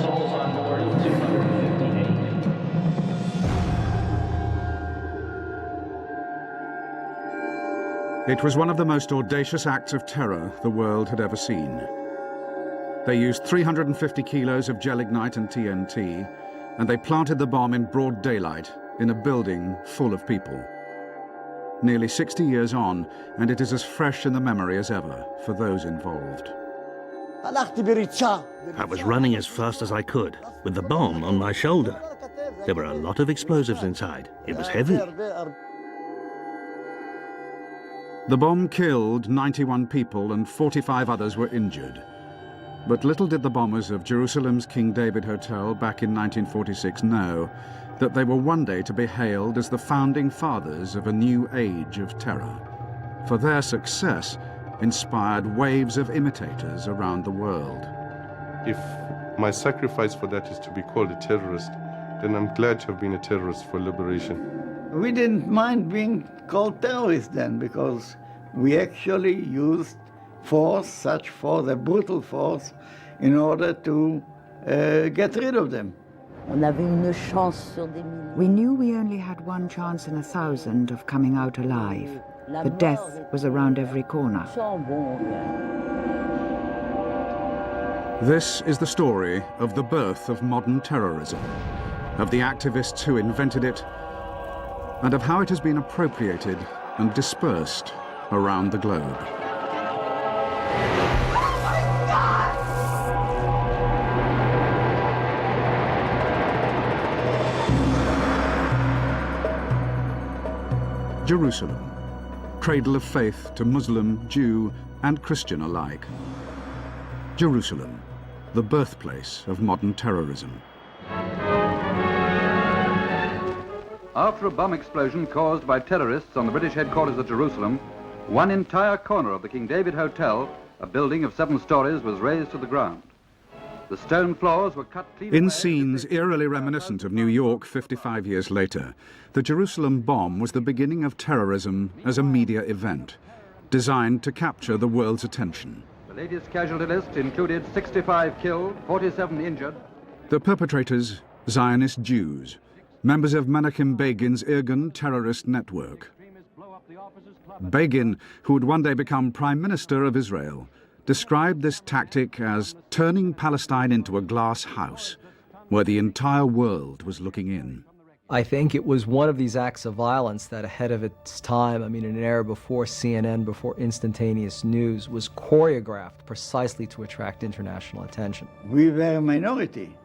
souls on board of 258. It was one of the most audacious acts of terror the world had ever seen. They used 350 kilos of gelignite and TNT, and they planted the bomb in broad daylight in a building full of people. Nearly 60 years on, and it is as fresh in the memory as ever for those involved. I was running as fast as I could, with the bomb on my shoulder. There were a lot of explosives inside. It was heavy. The bomb killed 91 people and 45 others were injured. But little did the bombers of Jerusalem's King David Hotel back in 1946 know that they were one day to be hailed as the founding fathers of a new age of terror. For their success inspired waves of imitators around the world. If my sacrifice for that is to be called a terrorist, then I'm glad to have been a terrorist for liberation. We didn't mind being called terrorists then, because we actually used force, such force, a brutal force, in order to get rid of them. We knew we only had one chance in 1,000 of coming out alive, but death was around every corner. This is the story of the birth of modern terrorism, of the activists who invented it, and of how it has been appropriated and dispersed around the globe. Jerusalem, cradle of faith to Muslim, Jew, and Christian alike. Jerusalem, the birthplace of modern terrorism. After a bomb explosion caused by terrorists on the British headquarters at Jerusalem, one entire corner of the King David Hotel, a building of 7 stories, was razed to the ground. The stone floors were cut clean. In scenes eerily reminiscent of New York 55 years later, the Jerusalem bomb was the beginning of terrorism as a media event, designed to capture the world's attention. The latest casualty list included 65 killed, 47 injured. The perpetrators, Zionist Jews, members of Menachem Begin's Irgun terrorist network. Begin, who would one day become Prime Minister of Israel, described this tactic as turning Palestine into a glass house, where the entire world was looking in. I think it was one of these acts of violence that, ahead of its time, in an era before CNN, before instantaneous news, was choreographed precisely to attract international attention. We were a minority,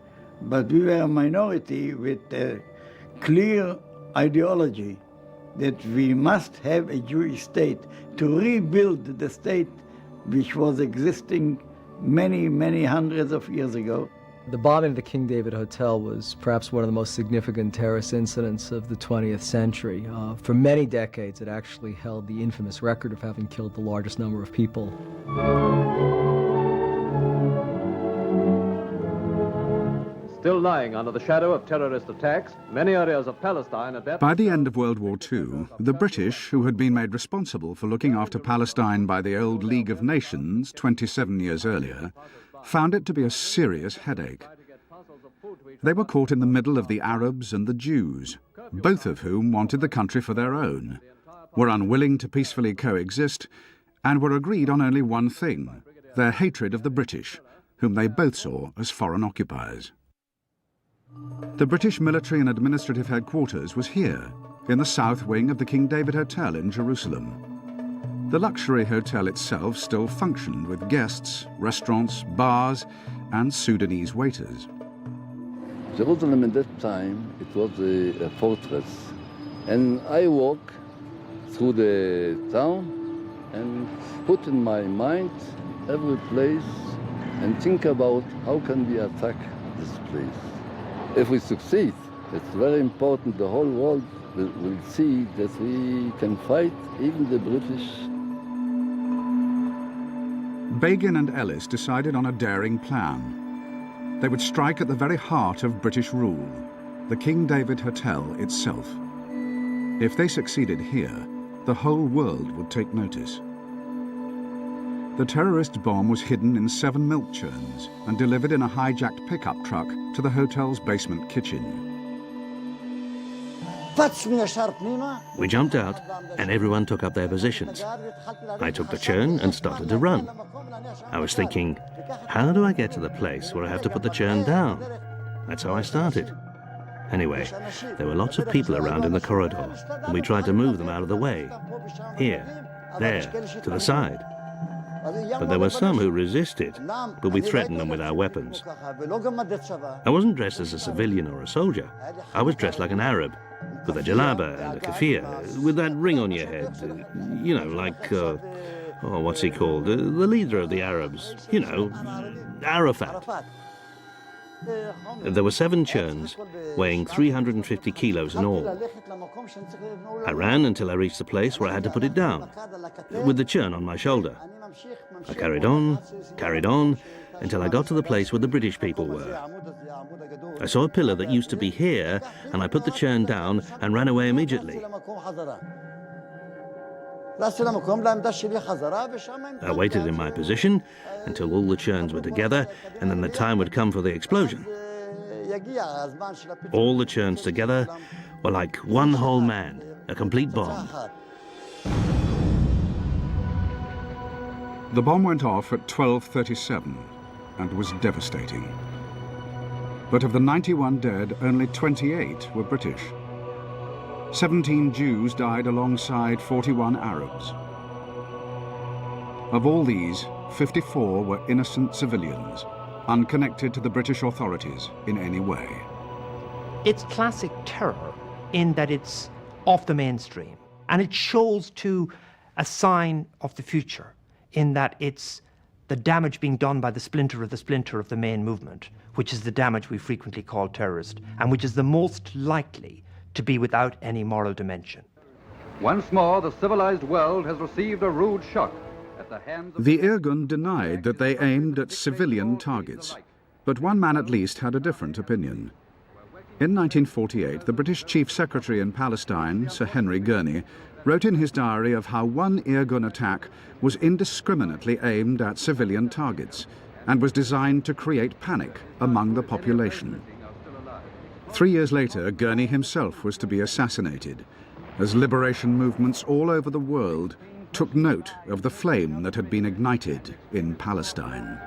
but we were a minority with a clear ideology that we must have a Jewish state to rebuild the state which was existing many, many hundreds of years ago. The bombing of the King David Hotel was perhaps one of the most significant terrorist incidents of the 20th century. For many decades, it actually held the infamous record of having killed the largest number of people. Still lying under the shadow of terrorist attacks, many areas of Palestine are... By the end of World War II, the British, who had been made responsible for looking after Palestine by the old League of Nations 27 years earlier, found it to be a serious headache. They were caught in the middle of the Arabs and the Jews, both of whom wanted the country for their own, were unwilling to peacefully coexist, and were agreed on only one thing: their hatred of the British, whom they both saw as foreign occupiers. The British military and administrative headquarters was here, in the south wing of the King David Hotel in Jerusalem. The luxury hotel itself still functioned with guests, restaurants, bars, and Sudanese waiters. Jerusalem at that time, it was a fortress. And I walk through the town and put in my mind every place and think about how can we attack this place. If we succeed, it's very important the whole world will see that we can fight even the British. Begin and Ellis decided on a daring plan. They would strike at the very heart of British rule, the King David Hotel itself. If they succeeded here, the whole world would take notice. The terrorist's bomb was hidden in 7 milk churns and delivered in a hijacked pickup truck to the hotel's basement kitchen. We jumped out and everyone took up their positions. I took the churn and started to run. I was thinking, how do I get to the place where I have to put the churn down? That's how I started. Anyway, there were lots of people around in the corridor, and we tried to move them out of the way. Here, there, to the side. But there were some who resisted, but we threatened them with our weapons. I wasn't dressed as a civilian or a soldier. I was dressed like an Arab, with a jalaba and a keffiyeh, with that ring on your head. You know, like, what's he called? The leader of the Arabs. You know, Arafat. There were 7 churns, weighing 350 kilos in all. I ran until I reached the place where I had to put it down, with the churn on my shoulder. I carried on, until I got to the place where the British people were. I saw a pillar that used to be here, and I put the churn down and ran away immediately. I waited in my position until all the churns were together, and then the time would come for the explosion. All the churns together were like one whole man, a complete bomb. The bomb went off at 12:37 and was devastating. But of the 91 dead, only 28 were British. 17 Jews died alongside 41 Arabs. Of all these, 54 were innocent civilians, unconnected to the British authorities in any way. It's classic terror in that it's off the mainstream, and it shows to a sign of the future, in that it's the damage being done by the splinter of the main movement, which is the damage we frequently call terrorist, and which is the most likely to be without any moral dimension. Once more, the civilized world has received a rude shock at the hands of... The Irgun denied that they aimed at civilian targets, but one man at least had a different opinion. In 1948, the British Chief Secretary in Palestine, Sir Henry Gurney, wrote in his diary of how one Irgun attack was indiscriminately aimed at civilian targets and was designed to create panic among the population. 3 years later, Gurney himself was to be assassinated, as liberation movements all over the world took note of the flame that had been ignited in Palestine.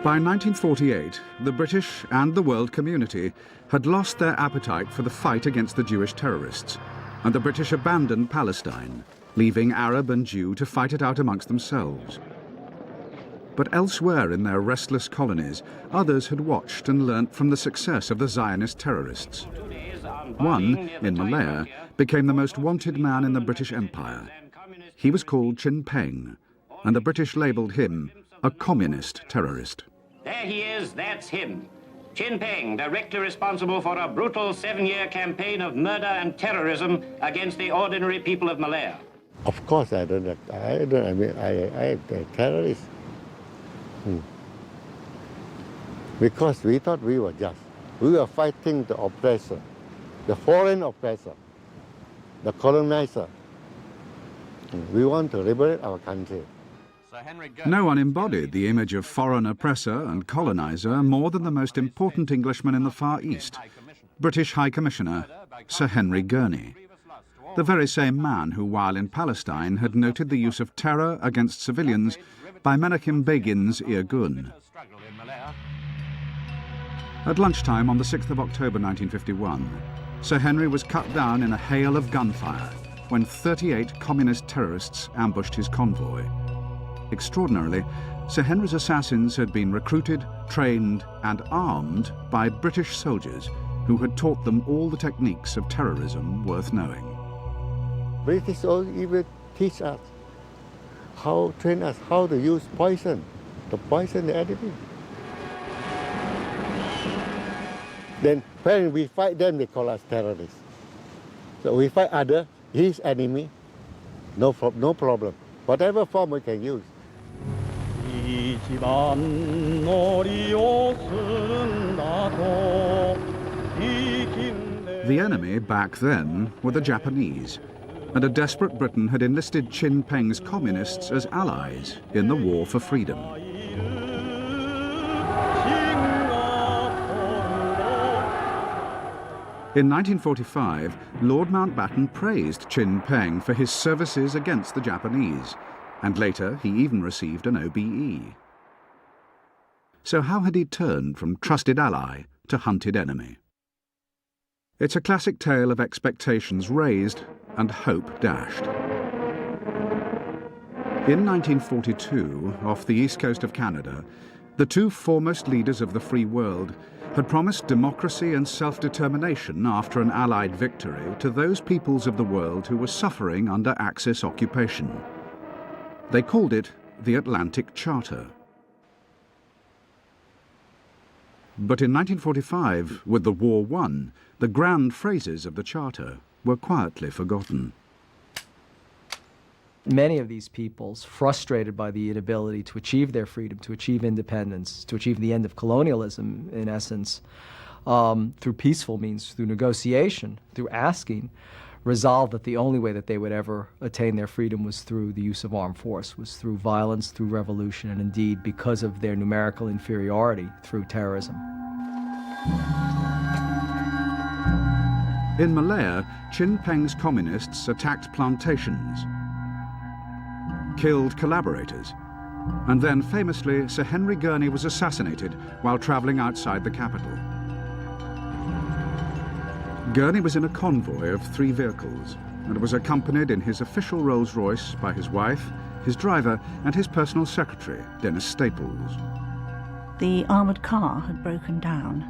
By 1948, the British and the world community had lost their appetite for the fight against the Jewish terrorists, and the British abandoned Palestine, leaving Arab and Jew to fight it out amongst themselves. But elsewhere in their restless colonies, others had watched and learnt from the success of the Zionist terrorists. One, in Malaya, became the most wanted man in the British Empire. He was called Chin Peng, and the British labelled him a communist terrorist. There he is, that's him. Chin Peng, directly responsible for a brutal 7-year campaign of murder and terrorism against the ordinary people of Malaya. Of course I am a terrorist. Because we thought we were just. We were fighting the oppressor, the foreign oppressor, the colonizer. We want to liberate our country. No one embodied the image of foreign oppressor and colonizer more than the most important Englishman in the Far East, British High Commissioner Sir Henry Gurney, the very same man who, while in Palestine, had noted the use of terror against civilians by Menachem Begin's Irgun. At lunchtime on the 6th of October 1951, Sir Henry was cut down in a hail of gunfire when 38 communist terrorists ambushed his convoy. Extraordinarily, Sir Henry's assassins had been recruited, trained and armed by British soldiers who had taught them all the techniques of terrorism worth knowing. British even teach us, train us how to use poison, to poison the enemy. Then when we fight them, they call us terrorists. So we fight his enemy, no problem. Whatever form we can use. The enemy back then were the Japanese, and a desperate Britain had enlisted Chin Peng's communists as allies in the war for freedom. In 1945, Lord Mountbatten praised Chin Peng for his services against the Japanese, and later he even received an OBE. So how had he turned from trusted ally to hunted enemy? It's a classic tale of expectations raised and hope dashed. In 1942, off the east coast of Canada, the two foremost leaders of the free world had promised democracy and self-determination after an Allied victory to those peoples of the world who were suffering under Axis occupation. They called it the Atlantic Charter. But in 1945, with the war won, the grand phrases of the Charter were quietly forgotten. Many of these peoples, frustrated by the inability to achieve their freedom, to achieve independence, to achieve the end of colonialism, in essence, through peaceful means, through negotiation, through asking, resolved that the only way that they would ever attain their freedom was through the use of armed force, was through violence, through revolution, and indeed, because of their numerical inferiority, through terrorism. In Malaya, Chin Peng's communists attacked plantations, killed collaborators, and then famously Sir Henry Gurney was assassinated while travelling outside the capital. Gurney was in a convoy of 3 vehicles and was accompanied in his official Rolls-Royce by his wife, his driver, and his personal secretary, Dennis Staples. The armoured car had broken down,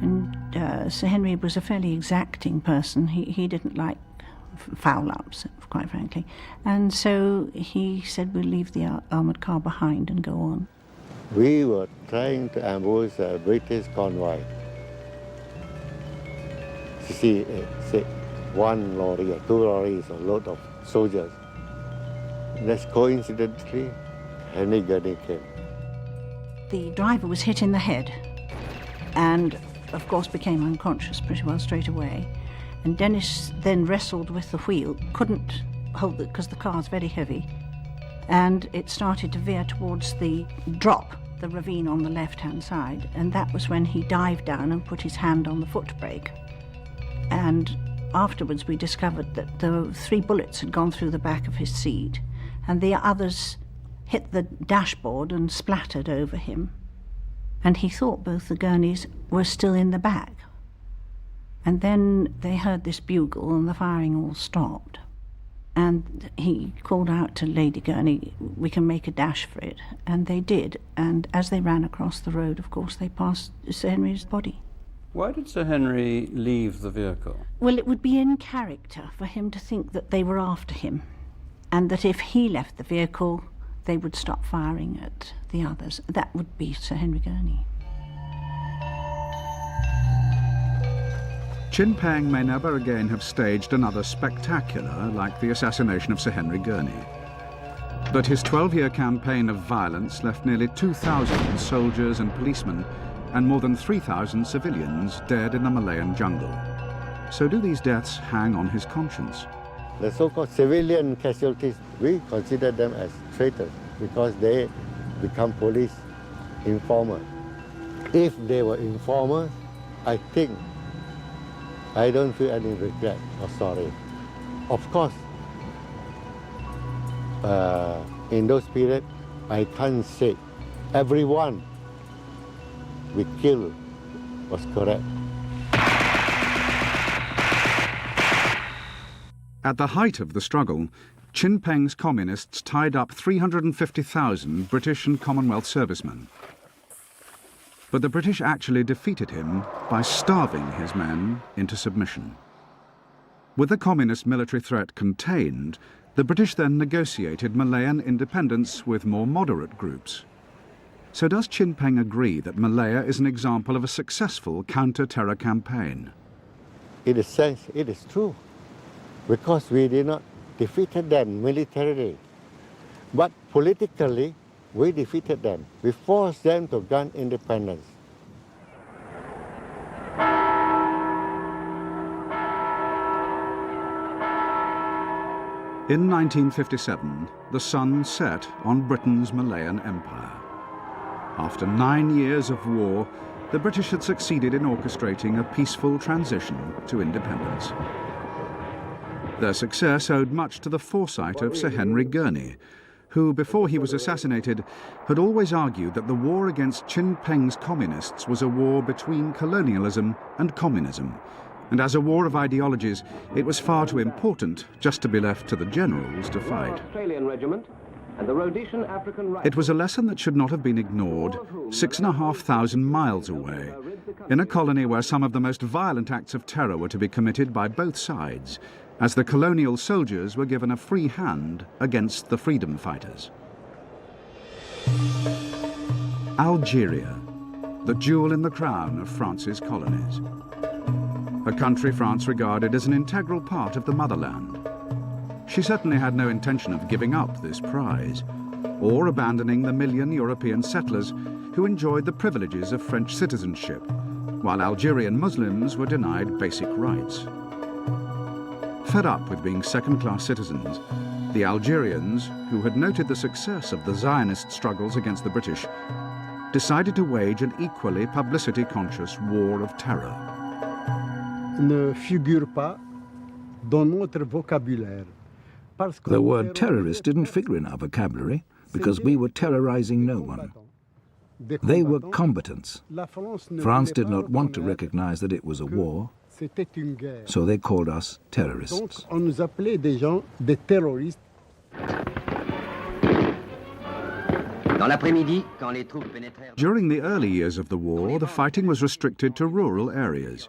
and Sir Henry was a fairly exacting person. He didn't like foul-ups, quite frankly, and so he said we'll leave the armoured car behind and go on. We were trying to ambush a British convoy. You see, one lorry or 2 lorries, a load of soldiers. That's coincidentally, Henry Gurney came. The driver was hit in the head and, of course, became unconscious pretty well straight away. And Dennis then wrestled with the wheel, couldn't hold it because the car's very heavy, and it started to veer towards the drop, the ravine on the left-hand side, and that was when he dived down and put his hand on the foot brake. And afterwards we discovered that the 3 bullets had gone through the back of his seat, and the others hit the dashboard and splattered over him. And he thought both the Gurneys were still in the back. And then they heard this bugle and the firing all stopped. And he called out to Lady Gurney, we can make a dash for it. And they did. And as they ran across the road, of course, they passed Sir Henry's body. Why did Sir Henry leave the vehicle? Well, it would be in character for him to think that they were after him, and that if he left the vehicle, they would stop firing at the others. That would be Sir Henry Gurney. Chin Peng may never again have staged another spectacular like the assassination of Sir Henry Gurney. But his 12-year campaign of violence left nearly 2,000 soldiers and policemen and more than 3,000 civilians dead in the Malayan jungle. So do these deaths hang on his conscience? The so-called civilian casualties, we consider them as traitors because they become police informers. If they were informers, I don't feel any regret or sorry. Of course, in those periods, I can't say everyone we killed was correct. At the height of the struggle, Chin Peng's communists tied up 350,000 British and Commonwealth servicemen. But the British actually defeated him by starving his men into submission. With the communist military threat contained, the British then negotiated Malayan independence with more moderate groups. So does Chin Peng agree that Malaya is an example of a successful counter-terror campaign? In a sense, it is true, because we did not defeat them militarily. But politically, We defeated them. We forced them to grant independence. In 1957, the sun set on Britain's Malayan Empire. After 9 years of war, the British had succeeded in orchestrating a peaceful transition to independence. Their success owed much to the foresight of Sir Henry Gurney, who, before he was assassinated, had always argued that the war against Chin Peng's communists was a war between colonialism and communism, and as a war of ideologies, it was far too important just to be left to the generals to fight. Australian regiment and the Rhodesian African It was a lesson that should not have been ignored 6,500 miles away, in a colony where some of the most violent acts of terror were to be committed by both sides, as the colonial soldiers were given a free hand against the freedom fighters. Algeria, the jewel in the crown of France's colonies. A country France regarded as an integral part of the motherland. She certainly had no intention of giving up this prize, or abandoning the million European settlers who enjoyed the privileges of French citizenship, while Algerian Muslims were denied basic rights. Fed up with being second-class citizens, the Algerians, who had noted the success of the Zionist struggles against the British, decided to wage an equally publicity-conscious war of terror. Ne figure pas dans notre vocabulaire. The word terrorist didn't figure in our vocabulary because we were terrorizing no one. They were combatants. France did not want to recognize that it was a war, so they called us terrorists. On nous appelait des gens des terroristes. During the early years of the war, the fighting was restricted to rural areas.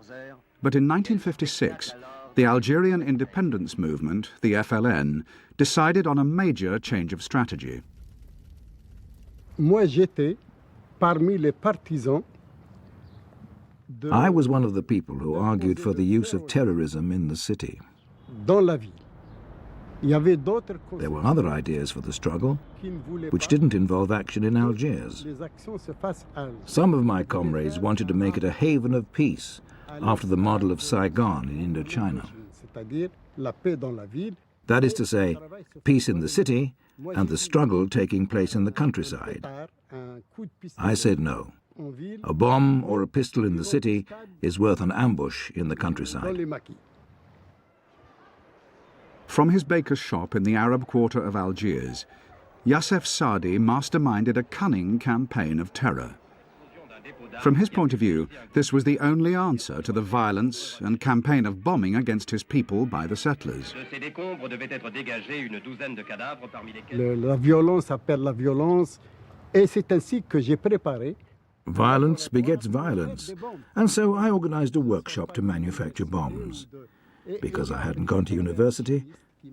But in 1956, the Algerian independence movement, the FLN, decided on a major change of strategy. Moi, j'étais parmi les partisans. I was one of the people who argued for the use of terrorism in the city. Dans la ville. There were other ideas for the struggle, which didn't involve action in Algiers. Some of my comrades wanted to make it a haven of peace, after the model of Saigon in Indochina. That is to say, peace in the city and the struggle taking place in the countryside. I said no. A bomb or a pistol in the city is worth an ambush in the countryside. From his baker's shop in the Arab quarter of Algiers, Youssef Saadi masterminded a cunning campaign of terror. From his point of view, this was the only answer to the violence and campaign of bombing against his people by the settlers. La violence appelle la violence, et c'est ainsi que j'ai préparé. Violence begets violence, and so I organized a workshop to manufacture bombs. Because I hadn't gone to university,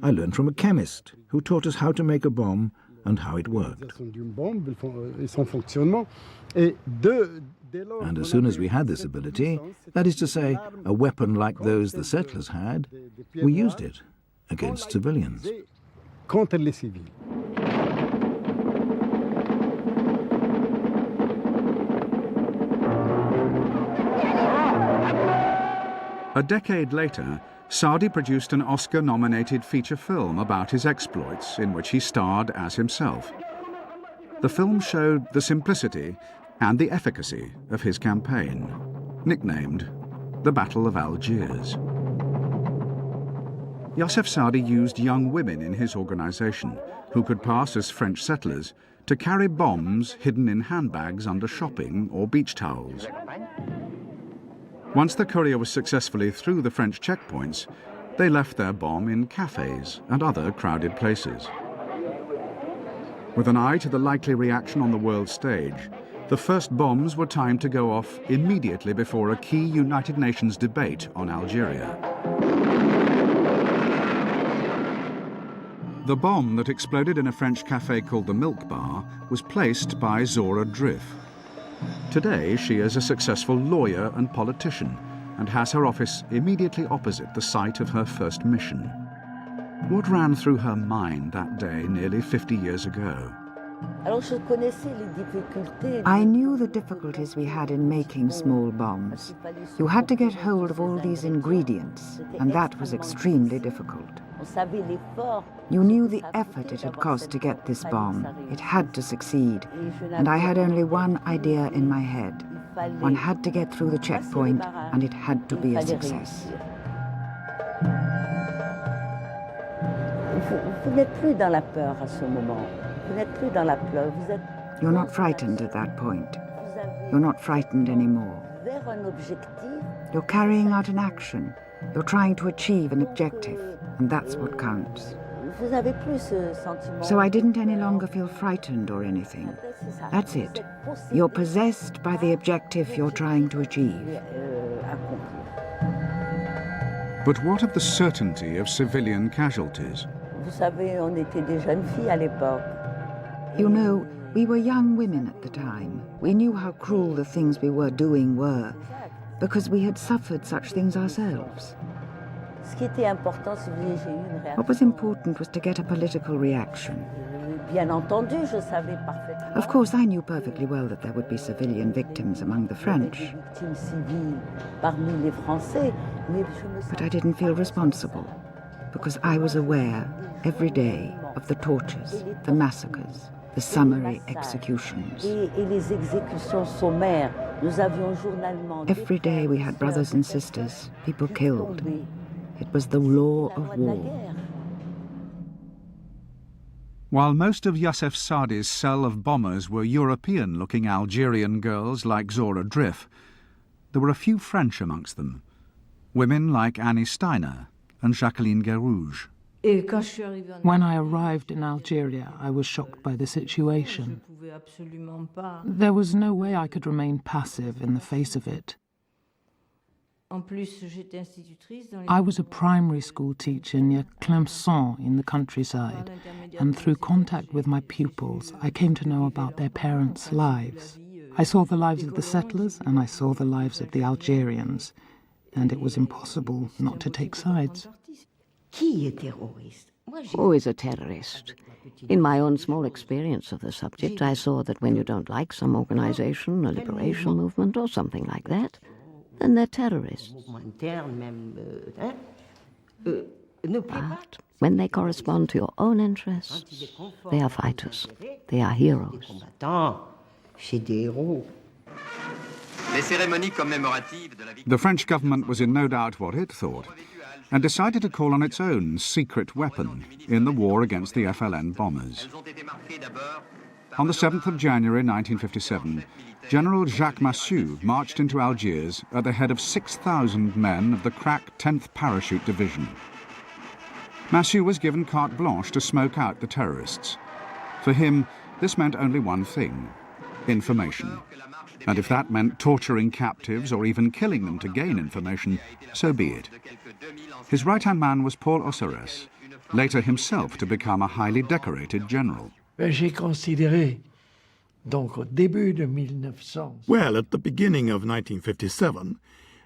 I learned from a chemist who taught us how to make a bomb and how it worked. And as soon as we had this ability, that is to say, a weapon like those the settlers had, we used it against civilians. Contre les civils. A decade later, Saadi produced an Oscar-nominated feature film about his exploits in which he starred as himself. The film showed the simplicity and the efficacy of his campaign, nicknamed the Battle of Algiers. Youssef Saadi used young women in his organization, who could pass as French settlers, to carry bombs hidden in handbags under shopping or beach towels. Once the courier was successfully through the French checkpoints, they left their bomb in cafes and other crowded places. With an eye to the likely reaction on the world stage, the first bombs were timed to go off immediately before a key United Nations debate on Algeria. The bomb that exploded in a French cafe called the Milk Bar was placed by Zora Driff. Today, she is a successful lawyer and politician and has her office immediately opposite the site of her first mission. What ran through her mind that day nearly 50 years ago? I knew the difficulties we had in making small bombs. You had to get hold of all these ingredients, and that was extremely difficult. You knew the effort it had cost to get this bomb. It had to succeed, and I had only one idea in my head. One had to get through the checkpoint, and it had to be a success. You're not frightened at that point. You're not frightened anymore. You're carrying out an action. You're trying to achieve an objective, and that's what counts. So I didn't any longer feel frightened or anything. That's it. You're possessed by the objective you're trying to achieve. But what of the certainty of civilian casualties? You know, we were young women at the time. We knew how cruel the things we were doing were, because we had suffered such things ourselves. What was important was to get a political reaction. Of course, I knew perfectly well that there would be civilian victims among the French. But I didn't feel responsible, because I was aware every day of the tortures, the massacres, the summary executions. Every day we had brothers and sisters, people killed. It was the law of war. While most of Youssef Saadi's cell of bombers were European-looking Algerian girls like Zora Driff, there were a few French amongst them. Women like Annie Steiner and Jacqueline Guérouge. When I arrived in Algeria, I was shocked by the situation. There was no way I could remain passive in the face of it. I was a primary school teacher near Clemson in the countryside, and through contact with my pupils, I came to know about their parents' lives. I saw the lives of the settlers, and I saw the lives of the Algerians, and it was impossible not to take sides. Who is a terrorist? In my own small experience of the subject, I saw that when you don't like some organization, a liberation movement, or something like that, then they're terrorists. But when they correspond to your own interests, they are fighters. They are heroes. The French government was in no doubt what it thought, and decided to call on its own secret weapon in the war against the FLN bombers. On the 7th of January 1957, General Jacques Massu marched into Algiers at the head of 6,000 men of the crack 10th Parachute Division. Massu was given carte blanche to smoke out the terrorists. For him, this meant only one thing: information. And if that meant torturing captives or even killing them to gain information, so be it. His right-hand man was Paul Osserès, later himself to become a highly decorated general. Well, at the beginning of 1957,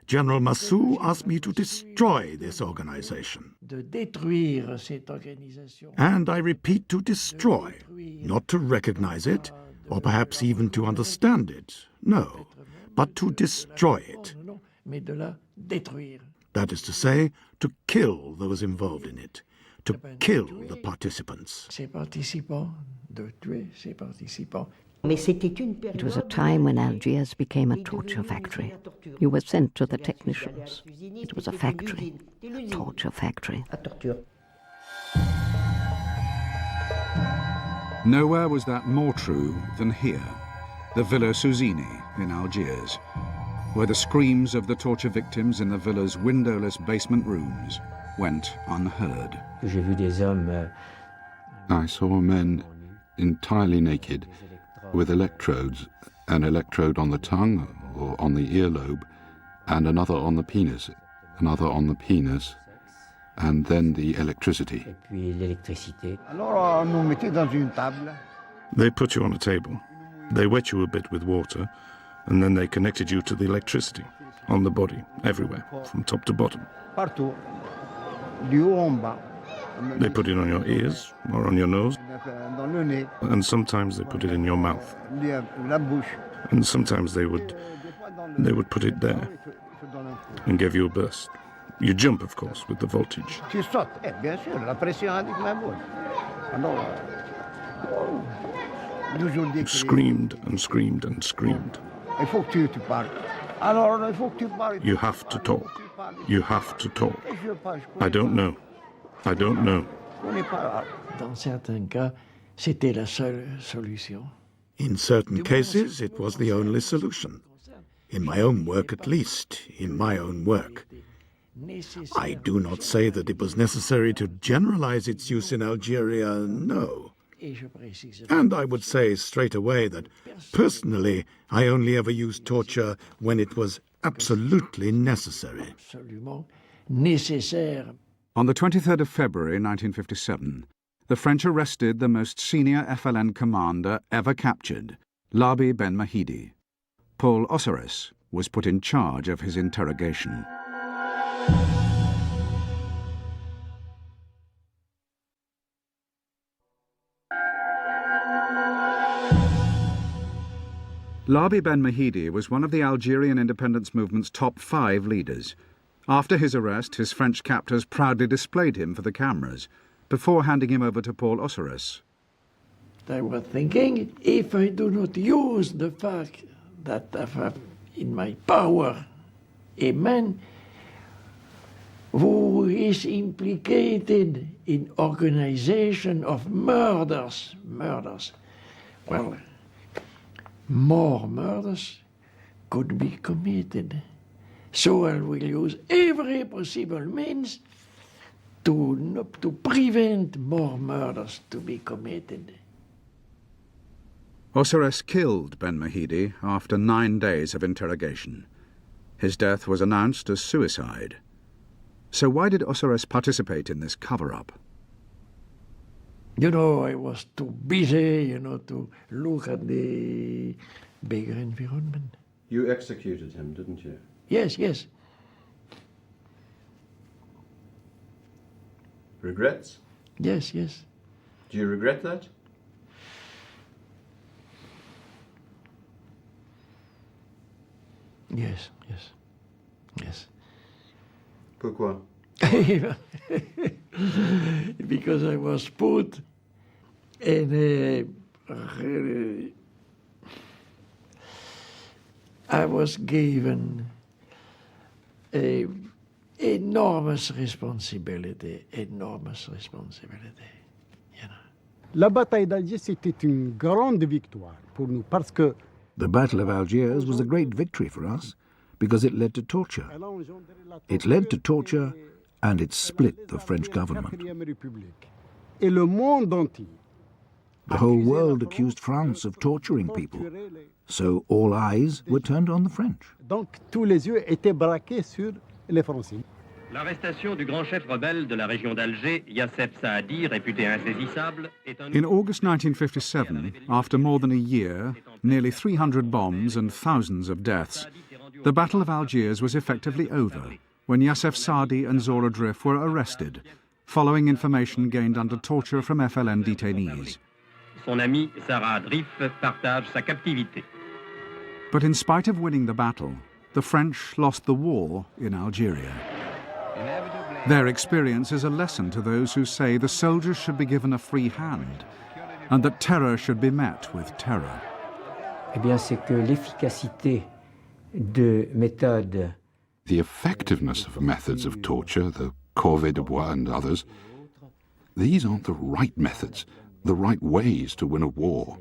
General Massu asked me to destroy this organization. And I repeat, to destroy, not to recognize it, or perhaps even to understand it, no, but to destroy it. That is to say, to kill those involved in it, to kill the participants. It was a time when Algiers became a torture factory. You were sent to the technicians. It was a factory, a torture factory. Nowhere was that more true than here, the Villa Souzini in Algiers, where the screams of the torture victims in the villa's windowless basement rooms went unheard. I saw men entirely naked, with electrodes, an electrode on the tongue or on the earlobe, and another on the penis, another on the penis, and then the electricity. They put you on a table. They wet you a bit with water, and then they connected you to the electricity, on the body, everywhere, from top to bottom. They put it on your ears or on your nose, and sometimes they put it in your mouth. And sometimes they would put it there and give you a burst. You jump, of course, with the voltage. Tu sautes, bien sûr, la pression avec ma bouche. Alors, Screamed and screamed and screamed. il faut que tu parles. Alors, il faut que tu parles. You have to talk. You have to talk. I don't know. I don't know. Dans certains cas, c'était la seule solution. In certain cases, it was the only solution. In my own work, at least, in my own work. I do not say that it was necessary to generalize its use in Algeria, no. And I would say straight away that, personally, I only ever used torture when it was absolutely necessary. On the 23rd of February 1957, the French arrested the most senior FLN commander ever captured, Labi Ben Mahidi. Paul Osseres was put in charge of his interrogation. Labi Ben Mahidi was one of the Algerian independence movement's top 5 leaders. After his arrest, his French captors proudly displayed him for the cameras, before handing him over to Paul Osseres. I was thinking, if I do not use the fact that I have in my power a man who is implicated in organization of murders, well, more murders could be committed. So I will use every possible means to prevent more murders to be committed. Osseres killed Ben Mahidi after 9 days of interrogation. His death was announced as suicide. So why did Osseres participate in this cover-up? You know, I was too busy, to look at the bigger environment. You executed him, didn't you? Yes, yes. Regrets? Yes, yes. Do you regret that? Yes, yes, yes. Pourquoi? Because I was put in I was given a enormous responsibility. La bataille d'Alger, c'était une grande victoire pour nous parce que The Battle of Algiers was a great victory for us because it led to torture. It led to torture and it split the French government. Et le monde entier. The whole world accused France of torturing people, so all eyes were turned on the French. Donc tous les yeux étaient braqués sur les Français. L'arrestation du grand chef rebelle de la région d'Alger, Yassef Saadi, réputé insaisissable, est un... In August 1957, after more than a year, nearly 300 bombs and thousands of deaths, the Battle of Algiers was effectively over when Yassef Saadi and Zora Drif were arrested, following information gained under torture from FLN detainees. Son ami Zora Drif partage sa captivité. But in spite of winning the battle, the French lost the war in Algeria. Their experience is a lesson to those who say the soldiers should be given a free hand and that terror should be met with terror. Eh bien, c'est que l'efficacité de méthodes. The effectiveness of methods of torture, the corvée de bois and others, these aren't the right methods, the right ways to win a war.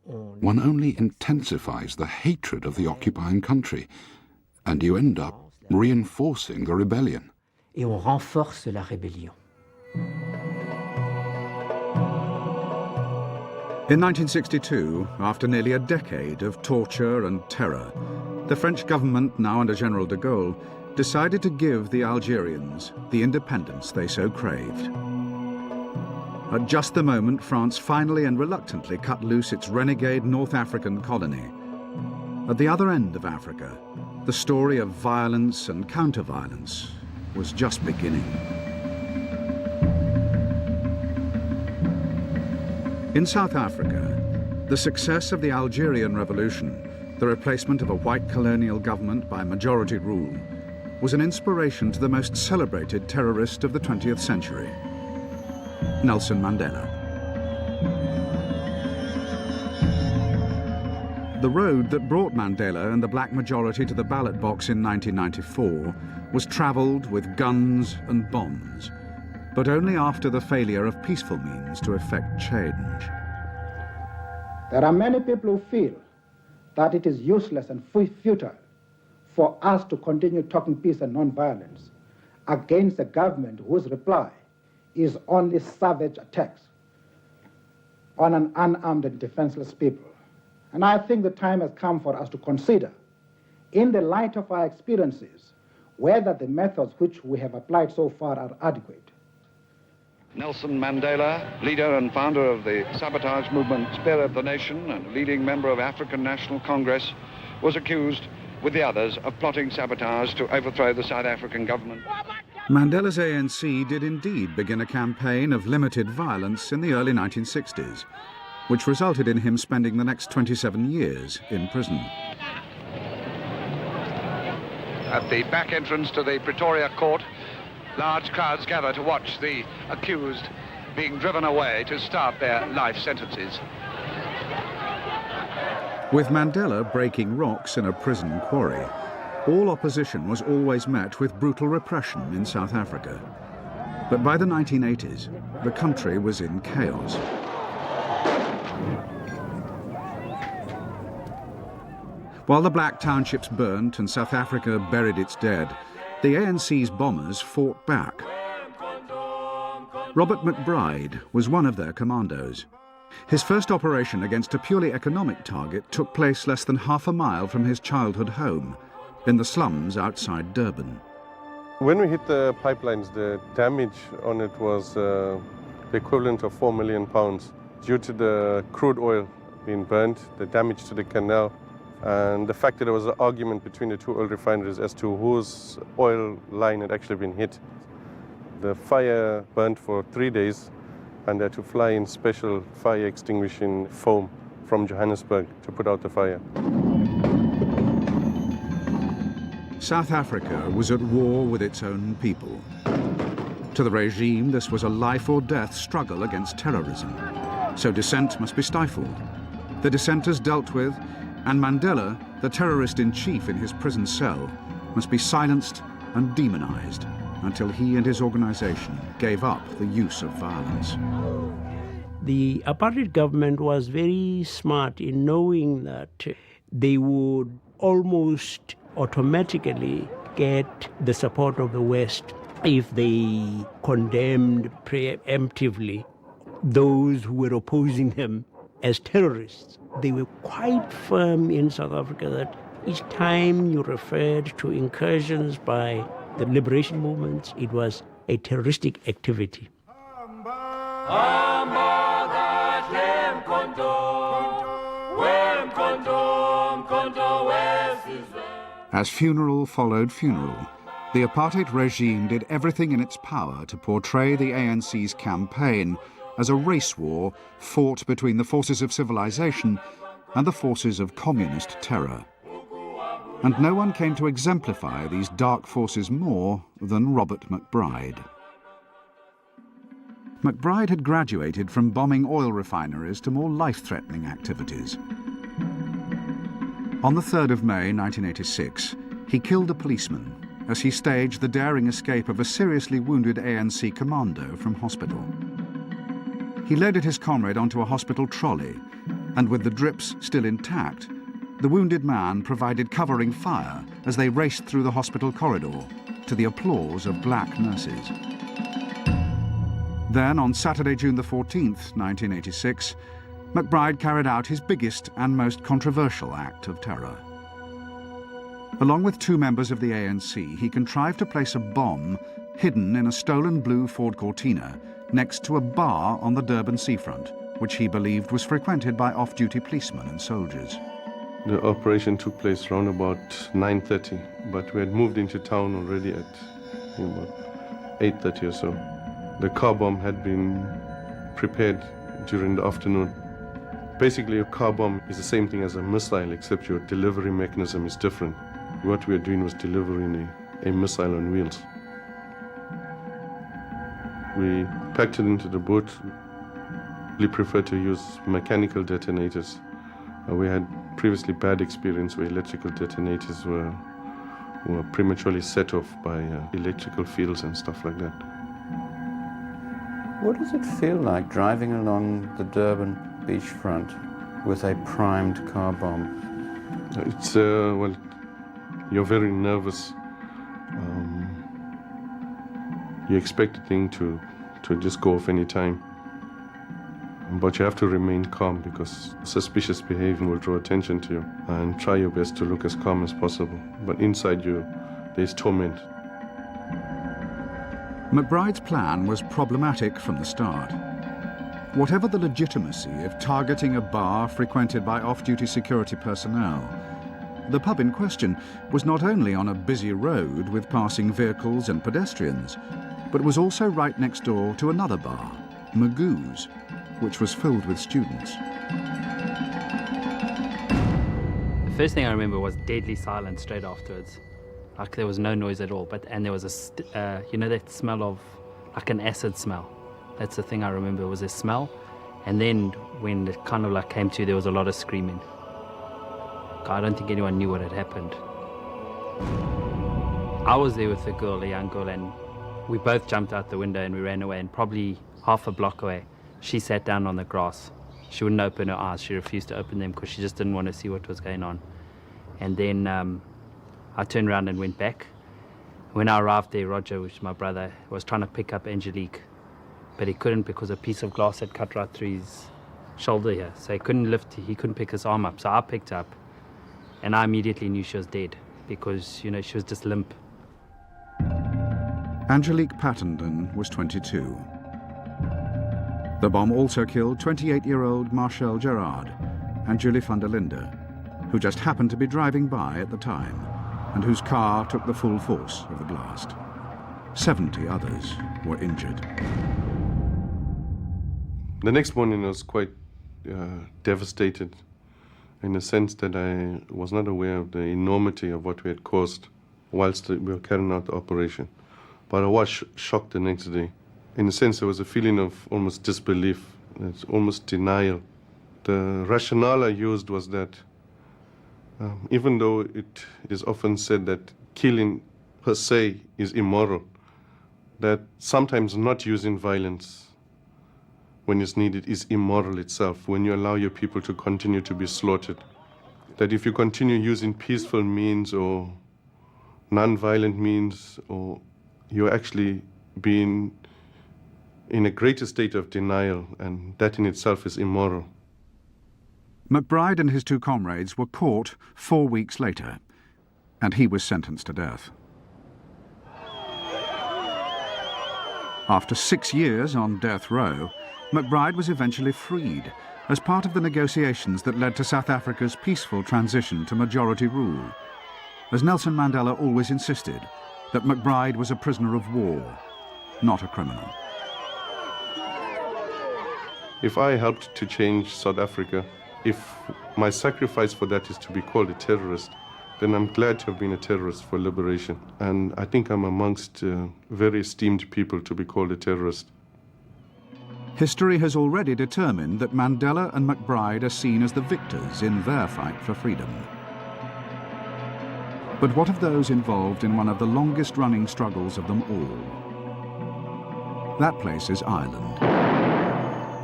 One only intensifies the hatred of the occupying country, and you end up reinforcing the rebellion. Et on renforce la rébellion. In 1962, after nearly a decade of torture and terror, the French government, now under General de Gaulle, decided to give the Algerians the independence they so craved. At just the moment France finally and reluctantly cut loose its renegade North African colony. At the other end of Africa, the story of violence and counter-violence was just beginning. In South Africa, the success of the Algerian Revolution, the replacement of a white colonial government by majority rule, was an inspiration to the most celebrated terrorist of the 20th century, Nelson Mandela. The road that brought Mandela and the black majority to the ballot box in 1994 was travelled with guns and bombs, but only after the failure of peaceful means to effect change. There are many people who feel that it is useless and futile for us to continue talking peace and non-violence against a government whose reply is only savage attacks on an unarmed and defenseless people. And I think the time has come for us to consider, in the light of our experiences, whether the methods which we have applied so far are adequate. Nelson Mandela, leader and founder of the sabotage movement Spirit of the Nation and leading member of African National Congress, was accused with the others of plotting sabotage to overthrow the South African government. Mandela's ANC did indeed begin a campaign of limited violence in the early 1960s, which resulted in him spending the next 27 years in prison. At the back entrance to the Pretoria court, large crowds gather to watch the accused being driven away to start their life sentences. With Mandela breaking rocks in a prison quarry, all opposition was always met with brutal repression in South Africa. But by the 1980s, the country was in chaos. While the black townships burnt and South Africa buried its dead, the ANC's bombers fought back. Robert McBride was one of their commandos. His first operation against a purely economic target took place less than half a mile from his childhood home, in the slums outside Durban. When we hit the pipelines, the damage on it was the equivalent of £4 million due to the crude oil being burnt, the damage to the canal, and the fact that there was an argument between the two oil refineries as to whose oil line had actually been hit. The fire burned for 3 days, and they had to fly in special fire extinguishing foam from Johannesburg to put out the fire. South Africa was at war with its own people. To the regime, this was a life or death struggle against terrorism. So dissent must be stifled. The dissenters dealt with, and Mandela, the terrorist-in-chief in his prison cell, must be silenced and demonized until he and his organization gave up the use of violence. The apartheid government was very smart in knowing that they would almost automatically get the support of the West if they condemned preemptively those who were opposing them as terrorists. They were quite firm in South Africa that each time you referred to incursions by the liberation movements, it was a terroristic activity. As funeral followed funeral, the apartheid regime did everything in its power to portray the ANC's campaign as a race war fought between the forces of civilization and the forces of communist terror. And no one came to exemplify these dark forces more than Robert McBride. McBride had graduated from bombing oil refineries to more life-threatening activities. On the 3rd of May 1986, he killed a policeman as he staged the daring escape of a seriously wounded ANC commando from hospital. He loaded his comrade onto a hospital trolley, and with the drips still intact, the wounded man provided covering fire as they raced through the hospital corridor to the applause of black nurses. Then, on Saturday, June the 14th, 1986, McBride carried out his biggest and most controversial act of terror. Along with 2 members of the ANC, he contrived to place a bomb hidden in a stolen blue Ford Cortina next to a bar on the Durban seafront, which he believed was frequented by off-duty policemen and soldiers. The operation took place around about 9:30, but we had moved into town already at about 8:30 or so. The car bomb had been prepared during the afternoon. Basically, a car bomb is the same thing as a missile, except your delivery mechanism is different. What we were doing was delivering a missile on wheels. We packed it into the boat. We prefer to use mechanical detonators. We had previously bad experience where electrical detonators were prematurely set off by electrical fields and stuff like that. What does it feel like driving along the Durban beachfront with a primed car bomb? It's, well, you're very nervous. You expect the thing to just go off any time. But you have to remain calm because suspicious behavior will draw attention to you, and try your best to look as calm as possible. But inside you, there's torment. McBride's plan was problematic from the start. Whatever the legitimacy of targeting a bar frequented by off-duty security personnel, the pub in question was not only on a busy road with passing vehicles and pedestrians, but was also right next door to another bar, Magoo's, which was filled with students. The first thing I remember was deadly silence straight afterwards. Like there was no noise at all, and there was you know that smell of, like an acid smell. That's the thing I remember, was a smell. And then when it kind of like came to, there was a lot of screaming. I don't think anyone knew what had happened. I was there with a girl, a young girl, and we both jumped out the window and we ran away, and probably half a block away, she sat down on the grass. She wouldn't open her eyes. She refused to open them because she just didn't want to see what was going on. And then I turned around and went back. When I arrived there, Roger, which is my brother, was trying to pick up Angelique, but he couldn't because a piece of glass had cut right through his shoulder here. So he couldn't lift, he couldn't pick his arm up. So I picked her up, and I immediately knew she was dead because, you know, she was just limp. Angelique Pattenden was 22. The bomb also killed 28-year-old Marcel Gerard and Julie van der Linde, who just happened to be driving by at the time, and whose car took the full force of the blast. 70 others were injured. The next morning I was quite devastated in the sense that I was not aware of the enormity of what we had caused whilst we were carrying out the operation. But I was shocked the next day. In a sense, there was a feeling of almost disbelief, it's almost denial. The rationale I used was that even though it is often said that killing per se is immoral, that sometimes not using violence when it's needed is immoral itself, when you allow your people to continue to be slaughtered. That if you continue using peaceful means or non-violent means, or you're actually being in a greater state of denial, and that in itself is immoral. McBride and his two comrades were caught 4 weeks later, and he was sentenced to death. After 6 years on death row, McBride was eventually freed as part of the negotiations that led to South Africa's peaceful transition to majority rule, as Nelson Mandela always insisted that McBride was a prisoner of war, not a criminal. If I helped to change South Africa, if my sacrifice for that is to be called a terrorist, then I'm glad to have been a terrorist for liberation. And I think I'm amongst very esteemed people to be called a terrorist. History has already determined that Mandela and McBride are seen as the victors in their fight for freedom. But what of those involved in one of the longest-running struggles of them all? That place is Ireland.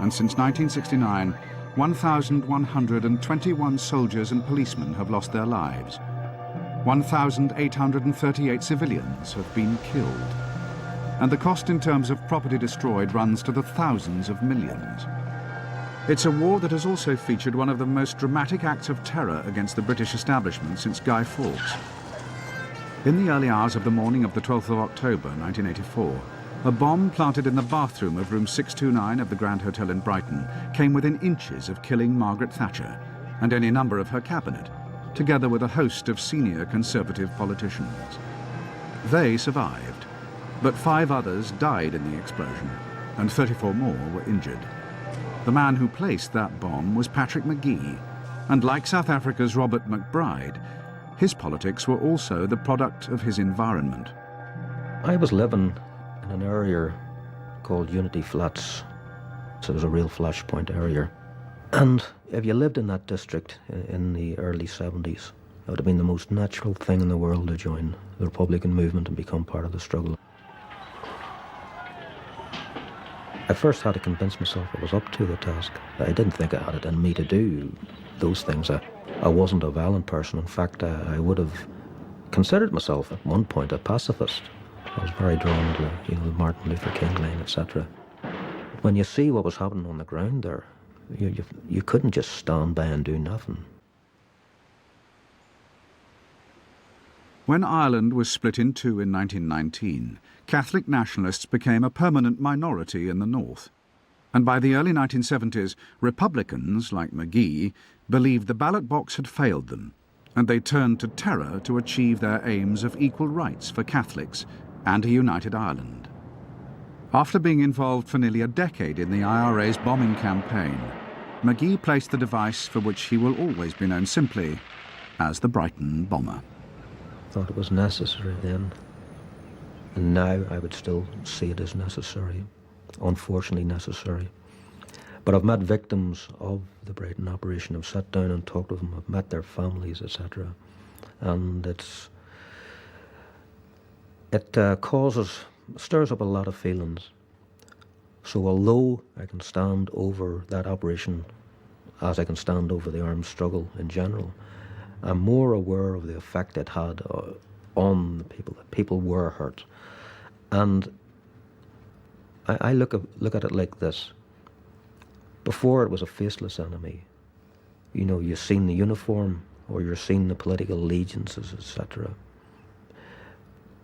And since 1969, 1,121 soldiers and policemen have lost their lives. 1,838 civilians have been killed. And the cost in terms of property destroyed runs to the thousands of millions. It's a war that has also featured one of the most dramatic acts of terror against the British establishment since Guy Fawkes. In the early hours of the morning of the 12th of October, 1984, a bomb planted in the bathroom of room 629 of the Grand Hotel in Brighton came within inches of killing Margaret Thatcher and any number of her cabinet, together with a host of senior Conservative politicians. They survived, but 5 others died in the explosion, and 34 more were injured. The man who placed that bomb was Patrick Magee, and like South Africa's Robert McBride, his politics were also the product of his environment. I was living in an area called Unity Flats, so it was a real flashpoint area. And if you lived in that district in the early 70s, it would have been the most natural thing in the world to join the Republican movement and become part of the struggle. I first had to convince myself I was up to the task. I didn't think I had it in me to do those things. I wasn't a violent person. In fact, I would have considered myself at one point a pacifist. I was very drawn to, the Martin Luther King line, etc. When you see what was happening on the ground there, you couldn't just stand by and do nothing. When Ireland was split in two in 1919, Catholic nationalists became a permanent minority in the north. And by the early 1970s, Republicans, like Magee, believed the ballot box had failed them, and they turned to terror to achieve their aims of equal rights for Catholics and a united Ireland. After being involved for nearly a decade in the IRA's bombing campaign, Magee placed the device for which he will always be known simply as the Brighton bomber. Thought it was necessary then, and now I would still see it as necessary, unfortunately necessary. But I've met victims of the Brighton operation. I've sat down and talked with them. I've met their families, etc. And it stirs up a lot of feelings. So although I can stand over that operation as I can stand over the armed struggle in general, I'm more aware of the effect it had on the people. That people were hurt. And I look at it like this. Before it was a faceless enemy. You've seen the uniform or you're seeing the political allegiances, etc.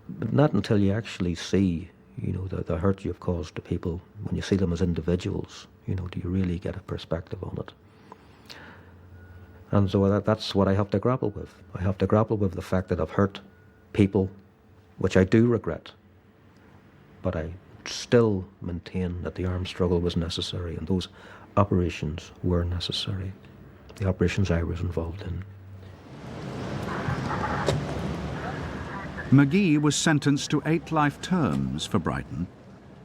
But not until you actually see, the hurt you've caused to people, when you see them as individuals, do you really get a perspective on it. And so that's what I have to grapple with. I have to grapple with the fact that I've hurt people, which I do regret. But I still maintain that the armed struggle was necessary and those operations were necessary. The operations I was involved in. Magee was sentenced to 8 life terms for Brighton,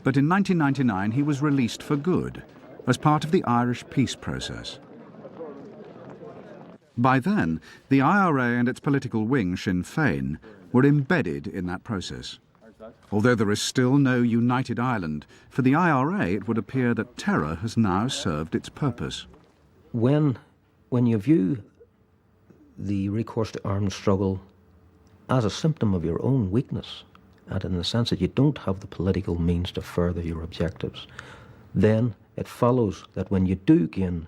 but in 1999 he was released for good as part of the Irish peace process. By then, the IRA and its political wing, Sinn Féin, were embedded in that process. Although there is still no united Ireland, for the IRA it would appear that terror has now served its purpose. When you view the recourse to armed struggle as a symptom of your own weakness, and in the sense that you don't have the political means to further your objectives, then it follows that when you do gain,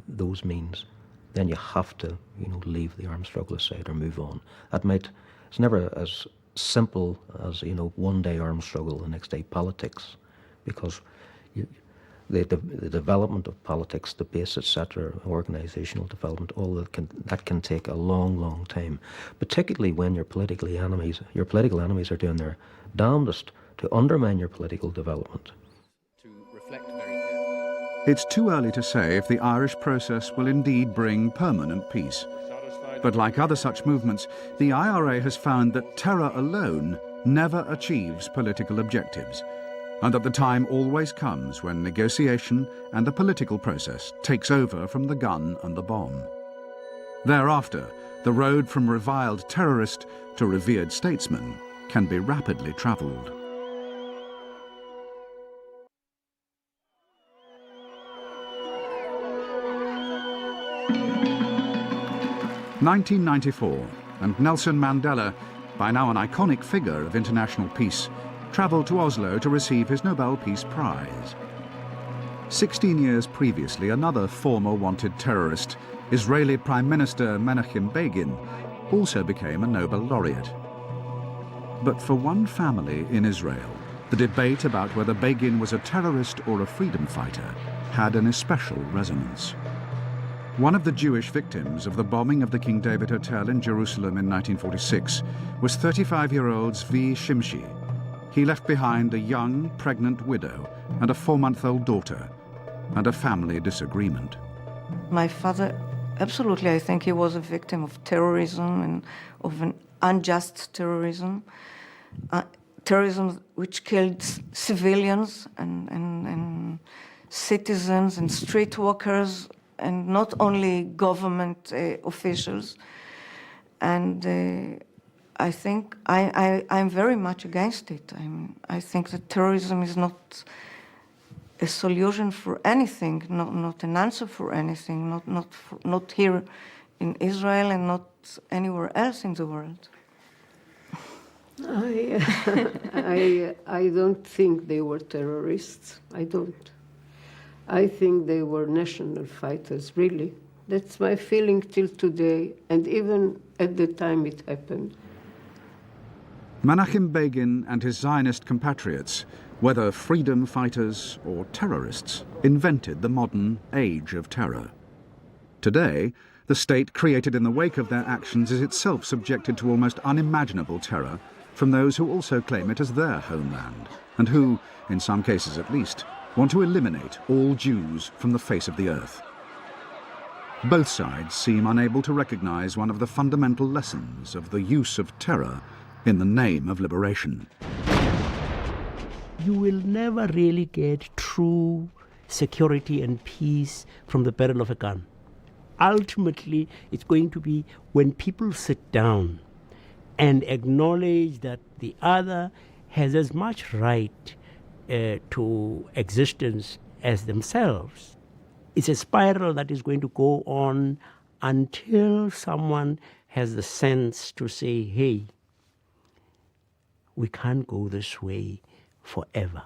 those means, then you have to, leave the armed struggle aside or move on. It's never as simple as, one day armed struggle, the next day politics, because the development of politics, the base, etc., organizational development, all that can take a long, long time, particularly when your political enemies are doing their damnedest to undermine your political development. It's too early to say if the Irish process will indeed bring permanent peace. But like other such movements, the IRA has found that terror alone never achieves political objectives, and that the time always comes when negotiation and the political process takes over from the gun and the bomb. Thereafter, the road from reviled terrorist to revered statesman can be rapidly travelled. 1994, and Nelson Mandela, by now an iconic figure of international peace, travelled to Oslo to receive his Nobel Peace Prize. 16 years previously, another former wanted terrorist, Israeli Prime Minister Menachem Begin, also became a Nobel laureate. But for one family in Israel, the debate about whether Begin was a terrorist or a freedom fighter had an especial resonance. One of the Jewish victims of the bombing of the King David Hotel in Jerusalem in 1946 was 35-year-old Zvi Shimshi. He left behind a young, pregnant widow and a 4-month-old daughter, and a family disagreement. My father, absolutely, I think he was a victim of terrorism and of an unjust terrorism. Terrorism which killed civilians and citizens and street walkers, and not only government officials. And I think I'm very much against it. I think that terrorism is not a solution for anything, not an answer for anything, not here in Israel and not anywhere else in the world. I don't think they were terrorists. I don't. I think they were national fighters, really. That's my feeling till today, and even at the time it happened. Menachem Begin and his Zionist compatriots, whether freedom fighters or terrorists, invented the modern age of terror. Today, the state created in the wake of their actions is itself subjected to almost unimaginable terror from those who also claim it as their homeland, and who, in some cases at least, want to eliminate all Jews from the face of the earth. Both sides seem unable to recognize one of the fundamental lessons of the use of terror in the name of liberation. You will never really get true security and peace from the barrel of a gun. Ultimately, it's going to be when people sit down and acknowledge that the other has as much right to existence as themselves. It's a spiral that is going to go on until someone has the sense to say, hey, we can't go this way forever.